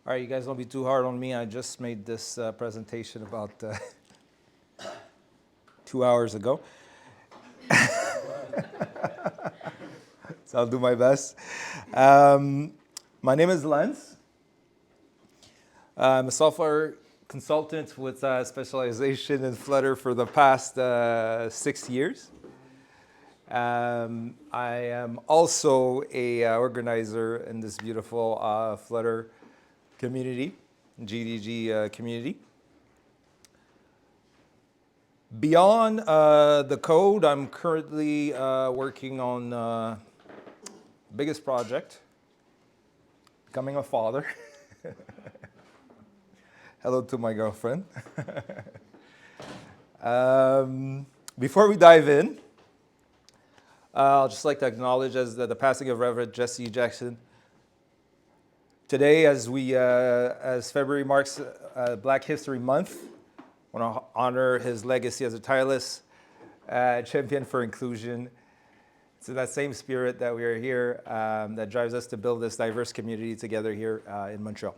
All right, you guys don't be too hard on me. I just made this presentation about 2 hours ago. So I'll do my best. My name is Lenz. I'm a software consultant with specialization in Flutter for the past 6 years. I am also a organizer in this beautiful Flutter community, GDG community. Beyond the code, I'm currently working on the biggest project, becoming a father. Hello to my girlfriend. Before we dive in, I'll just like to acknowledge the passing of Reverend Jesse Jackson. Today, as February marks Black History Month, I want to honor his legacy as a tireless champion for inclusion. It's in that same spirit that we are here that drives us to build this diverse community together here in Montreal.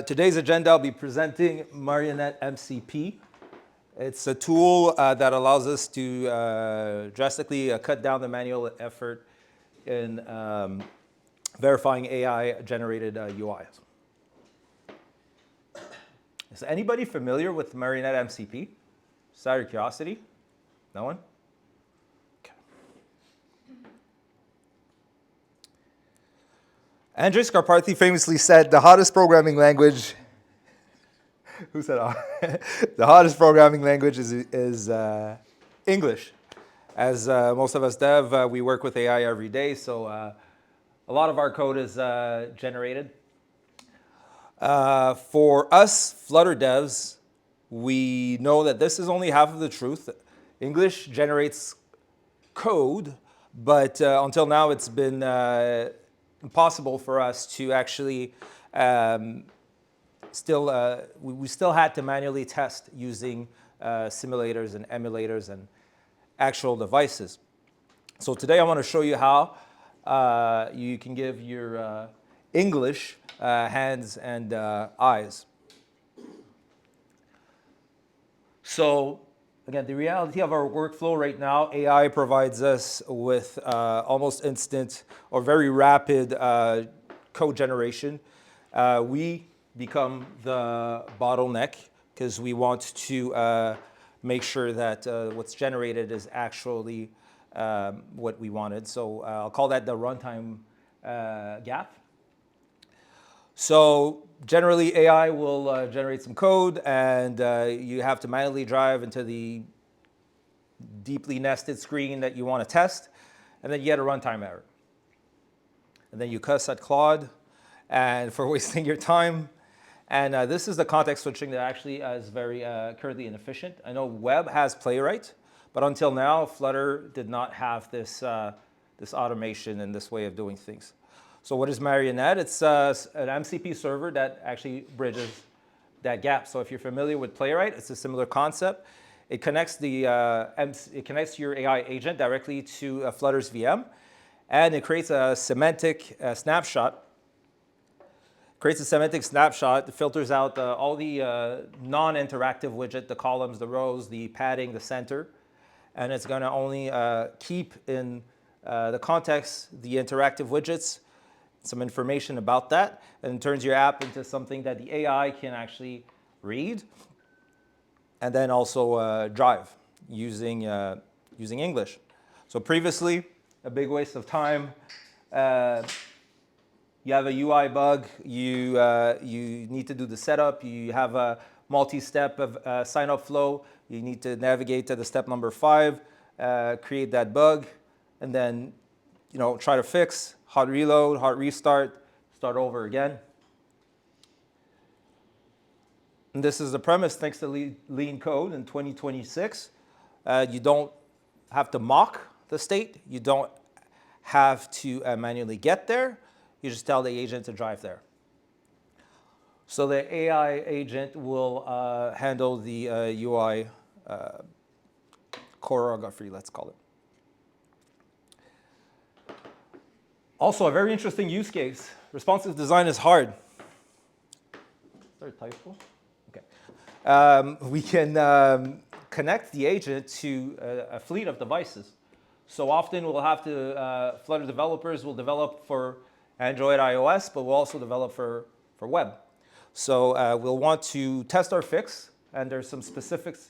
Today's agenda, I'll be presenting Marionette MCP. It's a tool that allows us to drastically cut down the manual effort in verifying AI-generated UIs. Is anybody familiar with Marionette MCP? Just out of curiosity? No one? Okay. Andrzej Skarparty famously said, the hottest programming language who said the hottest programming language is English. As most of us dev, we work with AI every day, so a lot of our code is generated. For us Flutter devs, we know that this is only half of the truth. English generates code, but until now it's been impossible for us to actually we still had to manually test using simulators and emulators and actual devices. So today I want to show you how you can give your English hands and eyes. So again, the reality of our workflow right now, AI provides us with almost instant or very rapid code generation. We become the bottleneck because we want to make sure that what's generated is actually what we wanted. So I'll call that the runtime gap. So generally AI will generate some code and you have to manually drive into the deeply nested screen that you want to test, and then you get a runtime error. And then you cuss at Claude and for wasting your time. And this is the context switching that actually is very currently inefficient. I know web has Playwright, but until now, Flutter did not have this, this automation and this way of doing things. So what is Marionette? It's an MCP server that actually bridges that gap. So if you're familiar with Playwright, it's a similar concept. It connects it connects your AI agent directly to Flutter's VM, and it creates a semantic snapshot. Creates a semantic snapshot that filters out all the non-interactive widget, the columns, the rows, the padding, the center, and it's going to only keep in the context the interactive widgets, some information about that, and turns your app into something that the AI can actually read and then also drive using English. So previously, a big waste of time. You have a UI bug, you need to do the setup, you have a multi-step of sign-up flow, you need to navigate to the step number 5, create that bug, and then try to fix, hard reload, hard restart, start over again. And this is the premise thanks to lean code in 2026. You don't have to mock the state, you don't have to manually get there. You just tell the agent to drive there. So the AI agent will handle the UI choreography, let's call it. Also, a very interesting use case. Responsive design is hard. Is there a typo? Okay. We can connect the agent to a fleet of devices. So often we'll have to, Flutter developers will develop for Android, iOS, but we'll also develop for web. So we'll want to test our fix, and there's some specifics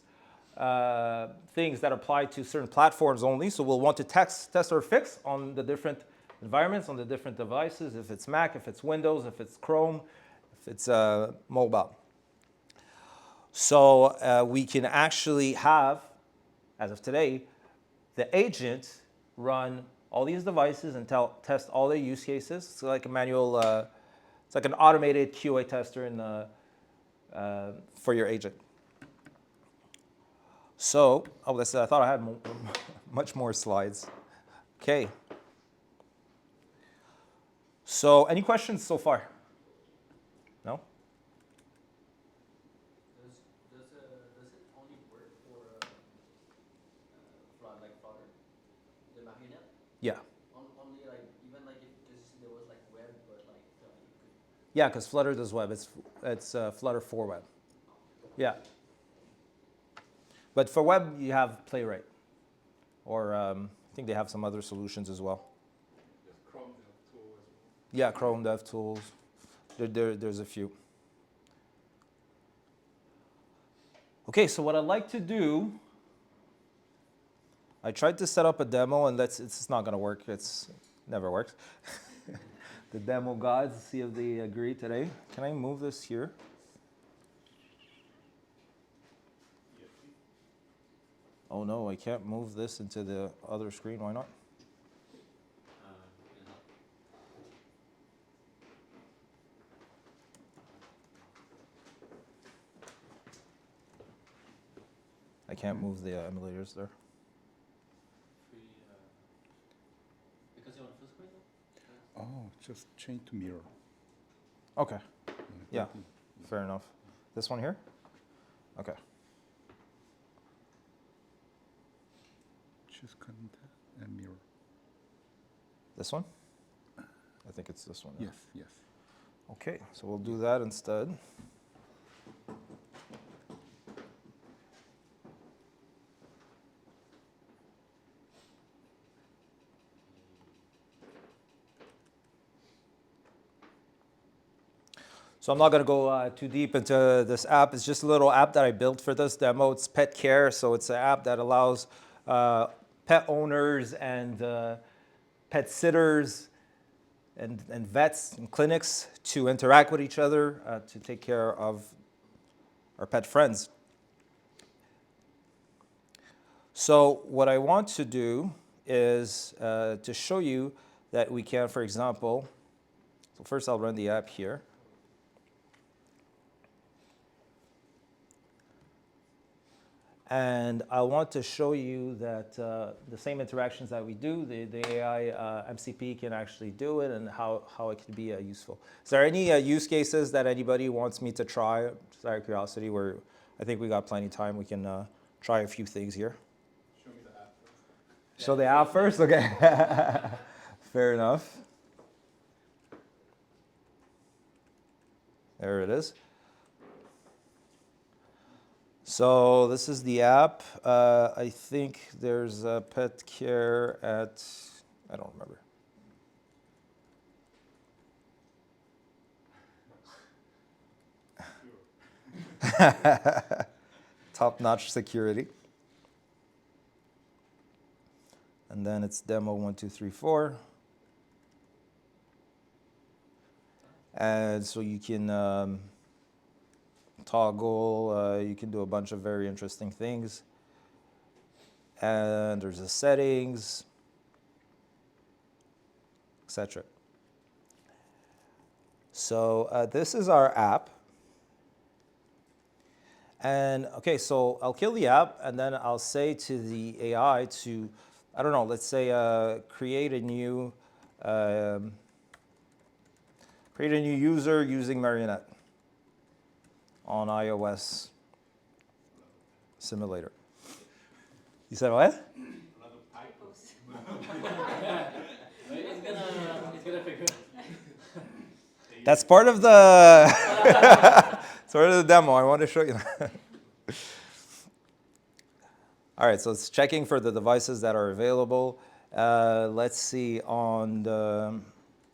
things that apply to certain platforms only. So we'll want to test our fix on the different environments, on the different devices, if it's Mac, if it's Windows, if it's Chrome, if it's mobile. So we can actually have, as of today, the agent run all these devices and test all their use cases. It's like a manual, it's like an automated QA tester for your agent. So, I thought I had much more slides. Okay. So, any questions so far? No? Does it only work for like Flutter, the Marionette? Yeah. Only like even like if there was like web, but like you could. Yeah, because Flutter does web. It's Flutter for web. Yeah. But for web, you have Playwright, or I think they have some other solutions as well. Chrome Dev Tool as well. Yeah, Chrome Dev Tools. There's a few. Okay, so what I'd like to do, I tried to set up a demo, and it's not going to work. It never works. The demo gods, see if they agree today. Can I move this here? Oh no, I can't move this into the other screen. Why not? I can't move the emulators there. Because you're on full screen? Oh, just change to mirror. Okay. Yeah, fair enough. This one here? Okay. Choose content and mirror. This one? I think it's this one. Yes, yes. Okay, so we'll do that instead. So I'm not going to go too deep into this app. It's just a little app that I built for this demo. It's pet care, so it's an app that allows pet owners and pet sitters and vets and clinics to interact with each other to take care of our pet friends. So what I want to do is to show you that we can, for example, so first I'll run the app here. And I want to show you that the same interactions that we do, the AI MCP can actually do it, and how it can be useful. Is there any use cases that anybody wants me to try? Just out of curiosity, where I think we got plenty of time. We can try a few things here. Show me the app first. Show the app first? Okay. Fair enough. There it is. So this is the app. I think there's a pet care at, I don't remember. Top-notch security. And then it's demo 1, 2, 3, 4. And so you can toggle, you can do a bunch of very interesting things. And there's the settings, etc. So this is our app. And okay, so I'll kill the app, and then I'll say to the AI to, I don't know, let's say create a new user using Marionette on iOS simulator. You said what? It's gonna No. He's gonna figure it out. That's part of the it's part of the demo. I want to show you that. All right, so it's checking for the devices that are available. Let's see, on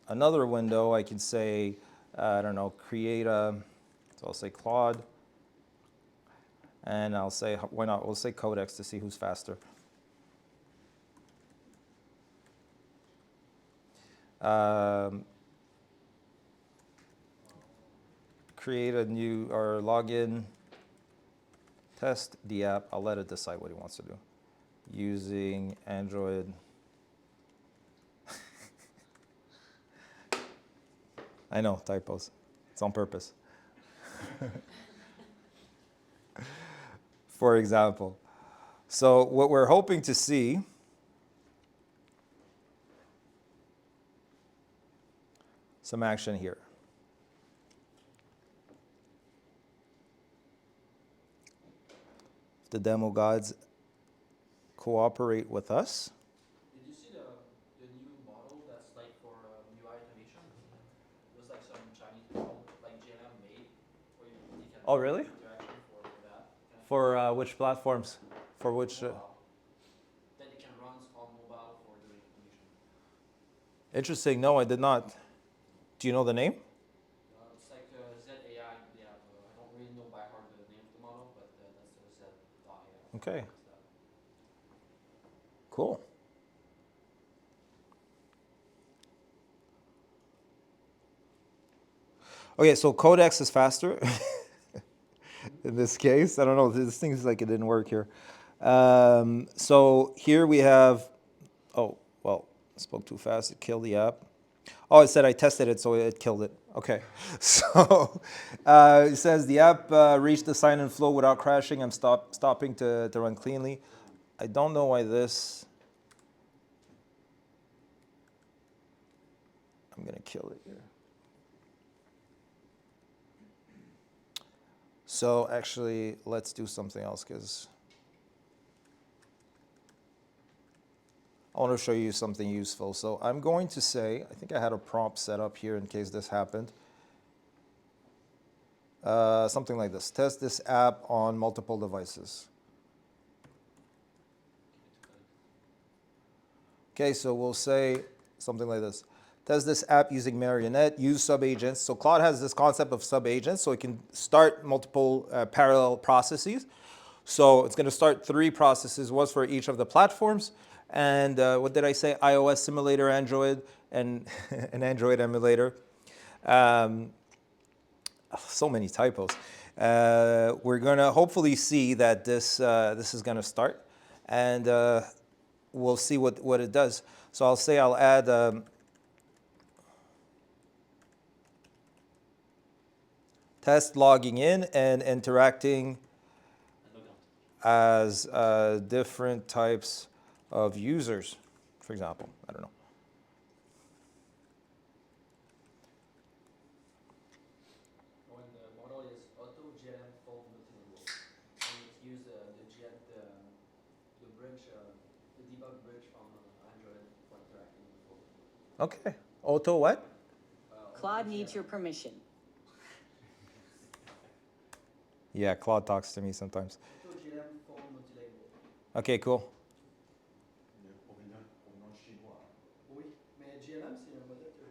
another window, I can say, I don't know, create a, so I'll say Claude, and I'll say, why not, we'll say Codex to see who's faster. Create a new, or login, test the app. I'll let it decide what he wants to do. Using Android. I know, typos. It's on purpose. For example. So what we're hoping to see some action here. If the demo gods cooperate with us. Did you see the new model that's like for UI automation? It was like some Chinese model, like JLM made, where you can Oh, really? interaction for that. For which platforms? For which? Mobile. That it can run on mobile for doing automation. Interesting. No, I did not. Do you know the name? It's like ZAI. They have, I don't really know by heart the name of the model, but that's the Z.ai. Okay. Cool. Okay, so Codex is faster in this case. I don't know. This thing is like it didn't work here. So here we have, oh, well, I spoke too fast. It killed the app. Oh, it said I tested it, so it killed it. Okay. So it says the app reached the sign-in flow without crashing. I'm stopping to run cleanly. I don't know why this. I'm going to kill it here. So actually, let's do something else because I want to show you something useful. So I'm going to say, I think I had a prompt set up here in case this happened. Something like this. Test this app on multiple devices. Okay, so we'll say something like this. Test this app using Marionette, use subagents. So Claude has this concept of subagents, so it can start multiple parallel processes. So it's going to start 3 processes, one for each of the platforms. And what did I say? iOS simulator, Android, and an Android emulator. So many typos. We're going to hopefully see that this is going to start. And we'll see what it does. So I'll say I'll add test logging in and interacting as different types of users, for example. I don't know. When the model is auto GLM fold multilingual, and it uses the bridge, the debug bridge from Android for interacting with the fold. Okay. Auto what? Claude needs your permission. Yeah, Claude talks to me sometimes. Auto GLM fold multilingual. Okay, cool. Oui, mais GLM c'est un modèle que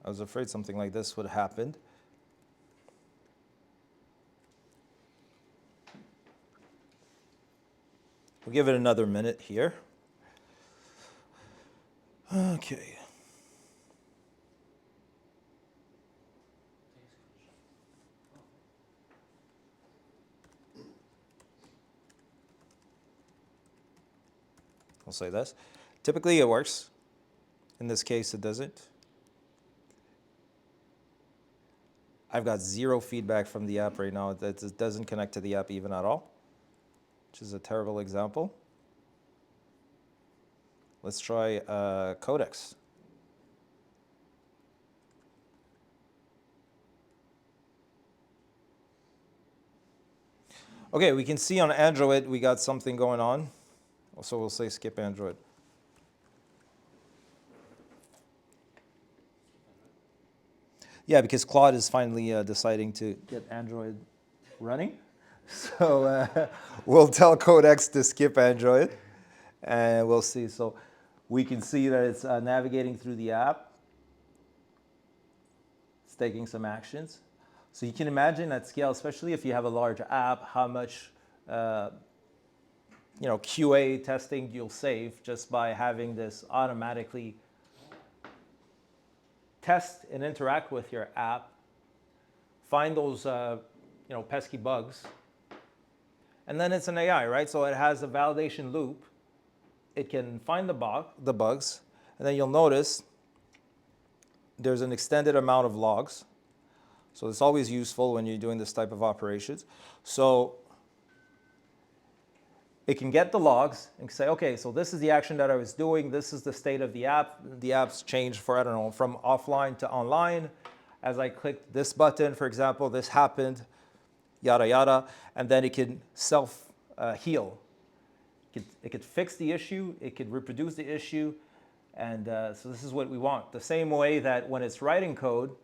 I was afraid something like this would happen. We'll give it another minute here. Okay. I'll say this. Typically it works. In this case, it doesn't. I've got 0 feedback from the app right now. It doesn't connect to the app even at all, which is a terrible example. Let's try Codex. Okay, we can see on Android we got something going on. So we'll say skip Android. Yeah, because Claude is finally deciding to get Android running. So we'll tell Codex to skip Android, and we'll see. So we can see that it's navigating through the app. It's taking some actions. So you can imagine at scale, especially if you have a large app, how much QA testing you'll save just by having this automatically test and interact with your app, find those pesky bugs, and then it's an AI, right? So it has a validation loop. It can find the bugs, and then you'll notice there's an extended amount of logs. So it's always useful when you're doing this type of operations. So it can get the logs and say, okay, so this is the action that I was doing. This is the state of the app. The app's changed for, I don't know, from offline to online. As I clicked this button, for example, this happened, yada, yada. And then it can self-heal. It could fix the issue. It could reproduce the issue. And so this is what we want. The same way that when it's writing code,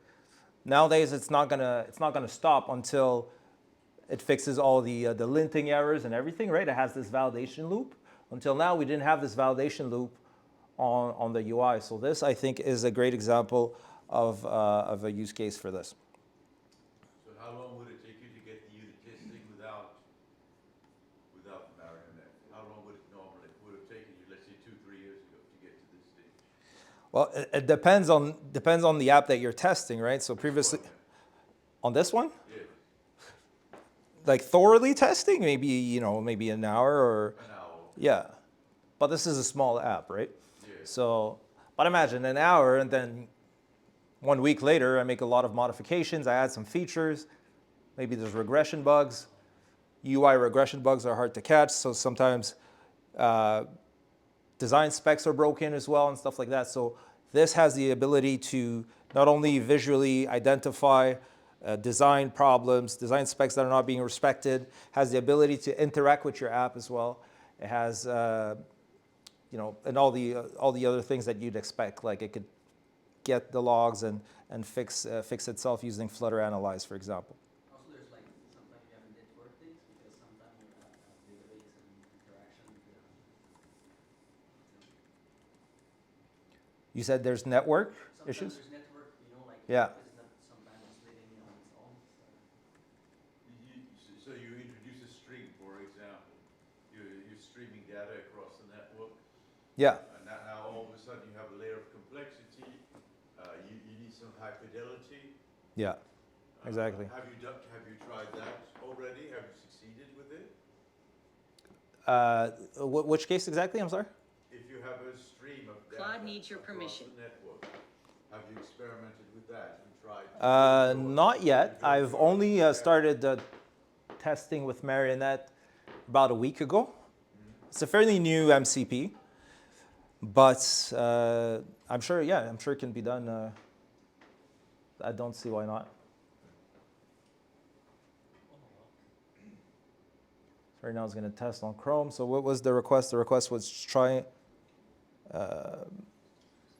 nowadays it's not gonna stop until it fixes all the linting errors and everything, right? It has this validation loop. Until now, we didn't have this validation loop on the UI. So this, I think, is a great example of a use case for this. So how long would it take you to get the unit testing without Marionette? How long would have taken you, let's say 2-3 years ago, to get to this stage? Well, it depends on the app that you're testing, right? So previously, on this one? Yeah. Like thoroughly testing, maybe an hour or An hour. yeah, but this is a small app, right? Yeah. So, but imagine an hour, and then 1 week later, I make a lot of modifications. I add some features. Maybe there's regression bugs. UI regression bugs are hard to catch, so sometimes design specs are broken as well and stuff like that. So this has the ability to not only visually identify design problems, design specs that are not being respected, has the ability to interact with your app as well. It has, and all the other things that you'd expect, like it could get the logs and fix itself using Flutter Analyze, for example. Also, there's like sometimes you have network things because sometimes you have database and interaction. You said there's network Sometimes issues? there's network, like Yeah. it's not sometimes it's living on its own. So you introduce a stream, for example. You're streaming data across the network. Yeah. And now all of a sudden you have a layer of complexity. You need some high fidelity. Yeah. Exactly. Have you tried that already? Have you succeeded with it? Which case exactly? I'm sorry. If you have a stream of data Claude needs your across permission. the network, have you experimented with that and tried? Not yet. I've only started testing with Marionette about a week ago. It's a fairly new MCP, but I'm sure it can be done. I don't see why not. Right now it's going to test on Chrome. So what was the request? The request was try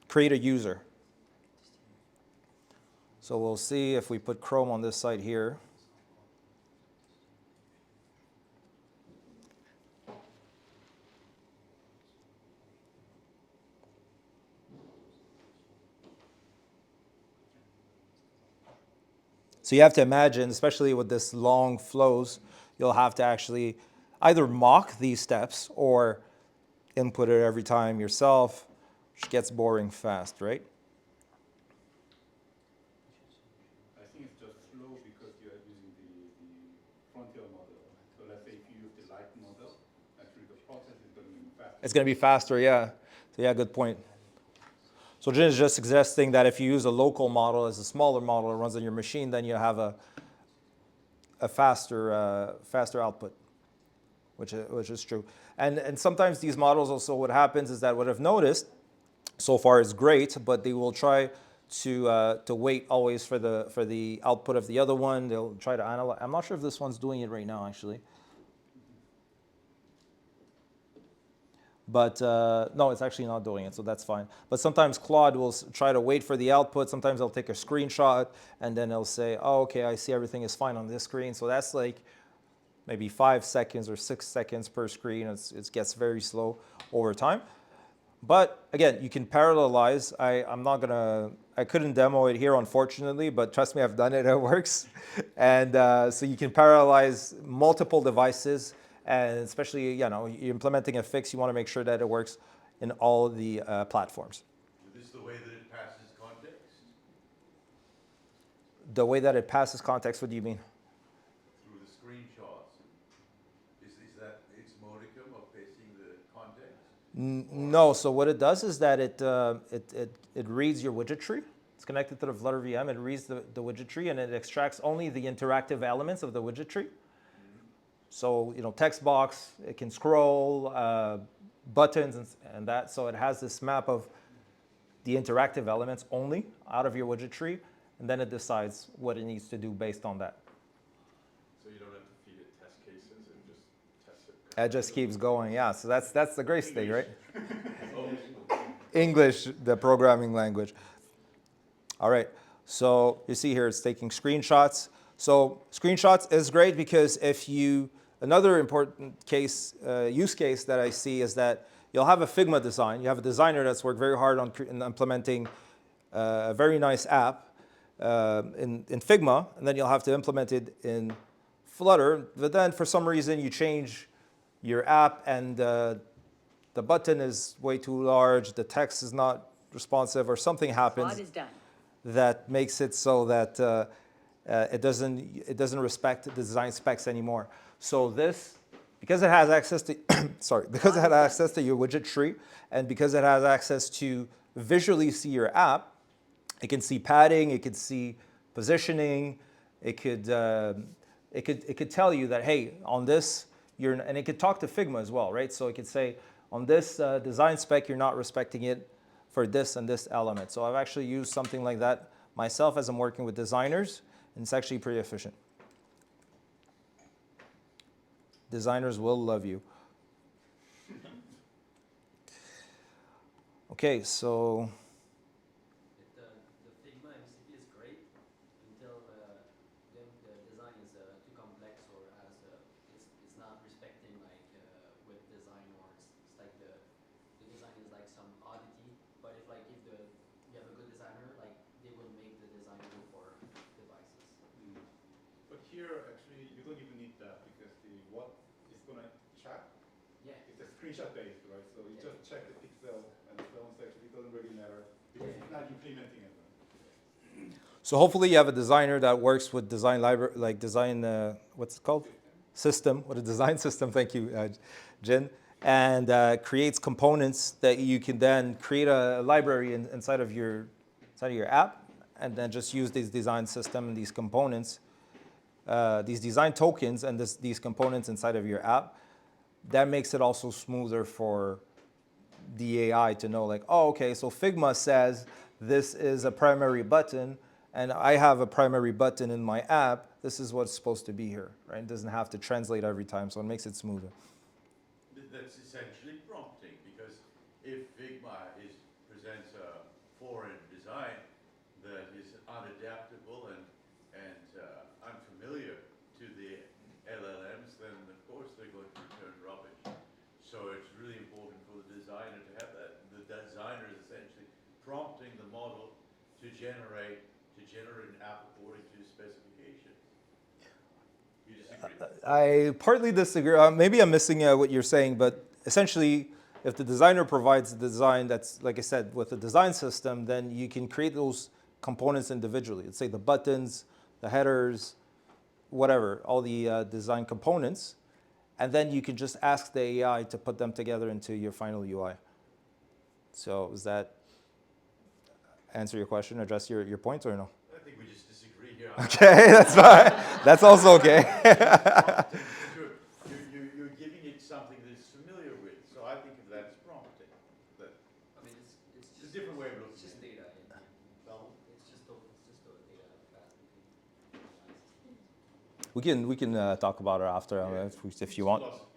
create a user. So we'll see if we put Chrome on this side here. So you have to imagine, especially with this long flows, you'll have to actually either mock these steps or input it every time yourself, which gets boring fast, right? I think it's just slow because you are using the frontier model. So let's say if you use the light model, actually the process is going to be faster. It's going to be faster, yeah. So yeah, good point. So Jin is just suggesting that if you use a local model as a smaller model that runs on your machine, then you have a faster output, which is true. And sometimes these models also, what happens is that what I've noticed so far is great, but they will try to wait always for the output of the other one. They'll try to analyze. I'm not sure if this one's doing it right now, actually. But no, it's actually not doing it, so that's fine. But sometimes Claude will try to wait for the output. Sometimes they'll take a screenshot, and then they'll say, oh, okay, I see everything is fine on this screen. So that's like maybe 5 seconds or 6 seconds per screen. It gets very slow over time. But again, you can parallelize. I couldn't demo it here, unfortunately, but trust me, I've done it, it works. And so you can parallelize multiple devices, and especially, you're implementing a fix, you want to make sure that it works in all the platforms. Is this the way that it passes context? The way that it passes context, what do you mean? Through the screenshots. Is that its modicum of passing the context? No, so what it does is that it reads your widget tree. It's connected to the Flutter VM. It reads the widget tree, and it extracts only the interactive elements of the widget tree. So, text box, it can scroll, buttons and that. So it has this map of the interactive elements only out of your widget tree, and then it decides what it needs to do based on that. So you don't have to feed it test cases and just test it. It just keeps going, yeah. So that's the great thing, right? English, the programming language. All right, so you see here it's taking screenshots. So screenshots is great because another important use case that I see is that you'll have a Figma design. You have a designer that's worked very hard on implementing a very nice app in Figma, and then you'll have to implement it in Flutter. But then for some reason you change your app and the button is way too large, the text is not responsive, or something happens. Claude is done. That makes it so that it doesn't respect the design specs anymore. So this, because it has access to because it has access to your widget tree, and because it has access to visually see your app, it can see padding, it could see positioning, it could tell you that, hey, on this and it could talk to Figma as well, right? So it could say, on this design spec, you're not respecting it for this and this element. So I've actually used something like that myself as I'm working with designers, and it's actually pretty efficient. Designers will love you. Okay, so The Figma MCP is great until then the design is too complex, or it's not respecting with design, or it's like the design is like some oddity. But if you have a good designer, they will make the design good for devices. But here, actually, you don't even need that because what is going to check, Yeah. it's a screenshot based, right? So you just check the pixel and the film section. It doesn't really matter because it's not implementing it. So hopefully you have a designer that works with design library, like design, what's it called? System, with a design system, thank you, Jin, and creates components that you can then create a library inside of your app, and then just use this design system and these components, these design tokens and these components inside of your app. That makes it also smoother for the AI to know, like, oh, okay, so Figma says this is a primary button, and I have a primary button in my app. This is what's supposed to be here, right? It doesn't have to translate every time, so it makes it smoother. That's essentially prompting, because if Figma presents a foreign design that is unadaptable and unfamiliar to the LLMs, then of course they're going to return rubbish. So it's really important for the designer to have that. The designer is essentially prompting the model to generate an app according to specifications. You disagree? I partly disagree. Maybe I'm missing what you're saying, but essentially, if the designer provides the design that's, like I said, with the design system, then you can create those components individually. Let's say the buttons, the headers, whatever, all the design components, and then you can just ask the AI to put them together into your final UI. So does that answer your question, address your point, or no? I think we just disagree here. Okay, that's fine. That's also okay. You're giving it something that it's familiar with, so I think of that as prompting. But I mean, it's it's just a different way of it's looking just at it. data. It's just the data fast. We can talk about it after if you want. Philosophy.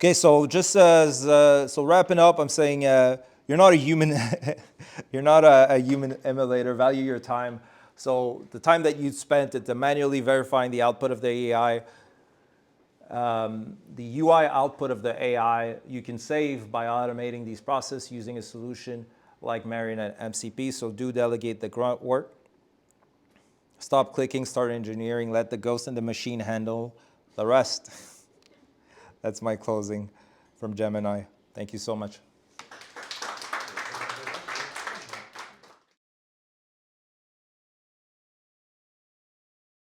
Okay, so just as so wrapping up, I'm saying you're not a human, you're not a human emulator. Value your time. So the time that you spent at manually verifying the output of the AI, the UI output of the AI, you can save by automating these processes using a solution like Marionette MCP. So do delegate the grunt work. Stop clicking, start engineering. Let the ghost and the machine handle the rest. That's my closing from Gemini. Thank you so much.